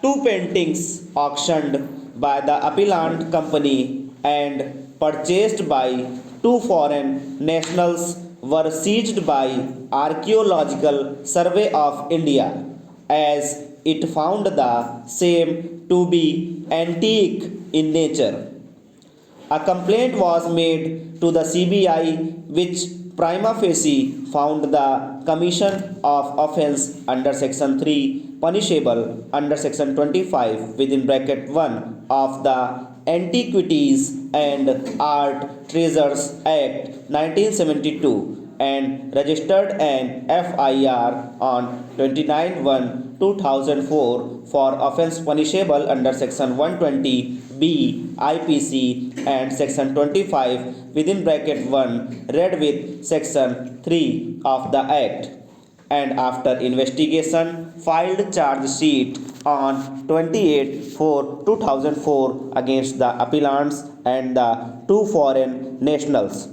Two paintings auctioned by the appellant company and purchased by two foreign nationals were seized by Archaeological Survey of India as it found the same to be antique in nature. A complaint was made to the CBI, which prima facie found the commission of offence under Section 3 punishable under Section 25 within bracket 1 of the Antiquities and Art Treasures Act 1972 and registered an FIR on 29/1/2004 for offence punishable under Section 120B IPC and Section 25 within bracket 1 read with Section 3 of the Act, and after investigation filed charge sheet on 28/4/2004 against the appellants and the two foreign nationals.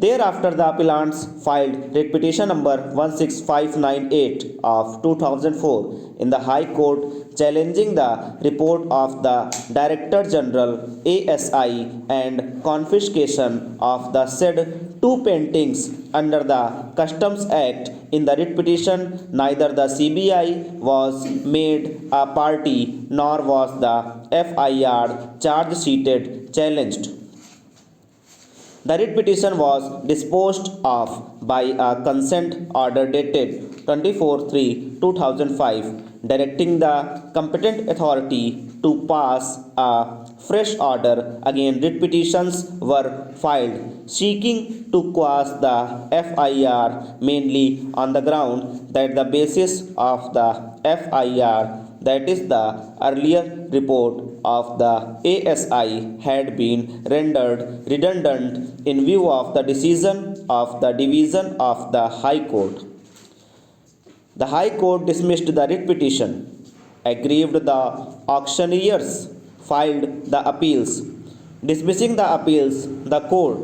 Thereafter, the appellants filed writ petition number 16598 of 2004 in the High Court challenging the report of the Director General ASI and confiscation of the said two paintings under the Customs Act. In the writ petition, neither the CBI was made a party nor was the FIR charge sheeted challenged. The writ petition was disposed of by a consent order dated 24/3/2005, directing the competent authority to pass a fresh order again. Writ petitions were filed seeking to quash the FIR mainly on the ground that the basis of the FIR, that is the earlier report of the ASI, had been rendered redundant in view of the decision of the Division of the High Court. The High Court dismissed the writ petition, aggrieved the auctioneers, filed the appeals. Dismissing the appeals, the court.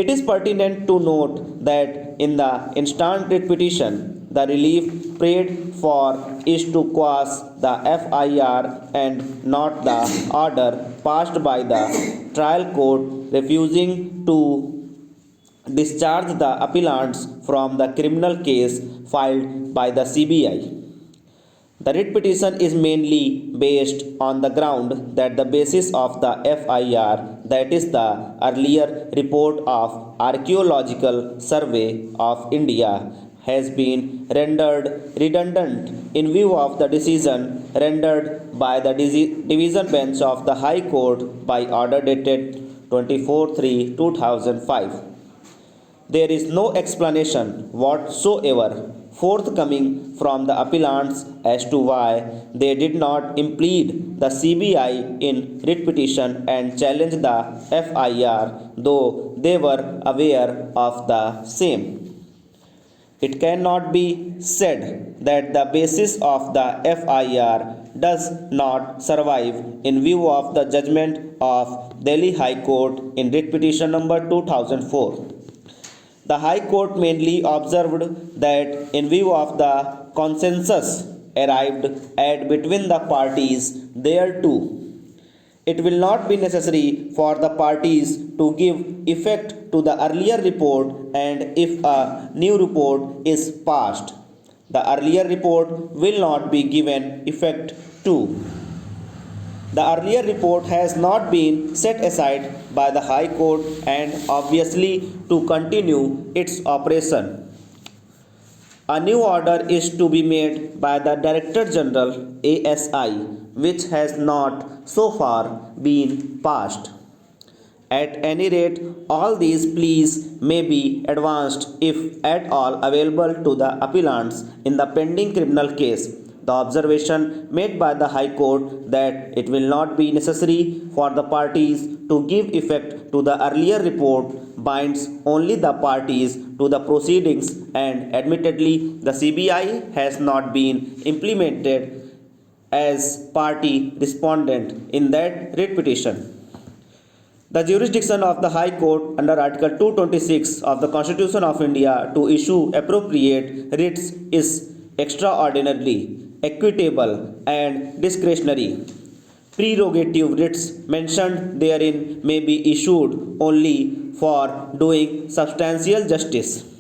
It is pertinent to note that in the instant writ petition, the relief prayed for is to quash the FIR and not the order passed by the trial court refusing to discharge the appellants from the criminal case filed by the CBI. The writ petition is mainly based on the ground that the basis of the FIR, that is the earlier report of Archaeological Survey of India, has been rendered redundant in view of the decision rendered by the Division Bench of the High Court by order dated 24/3/2005. There is no explanation whatsoever forthcoming from the appellants as to why they did not implead the CBI in writ petition and challenge the FIR, though they were aware of the same. It cannot be said that the basis of the FIR does not survive in view of the judgment of Delhi High Court in writ petition number 2004. The High Court mainly observed that in view of the consensus arrived at between the parties thereto, it will not be necessary for the parties to give effect to the earlier report, and if a new report is passed, the earlier report will not be given effect to. The earlier report has not been set aside by the High Court and obviously to continue its operation. A new order is to be made by the Director General ASI, which has not so far been passed. At any rate, all these pleas may be advanced, if at all available, to the appellants in the pending criminal case. The observation made by the High Court that it will not be necessary for the parties to give effect to the earlier report binds only the parties to the proceedings, and admittedly the CBI has not been implemented as party respondent in that writ petition. The jurisdiction of the High Court under Article 226 of the Constitution of India to issue appropriate writs is extraordinarily equitable, and discretionary. Prerogative writs mentioned therein may be issued only for doing substantial justice.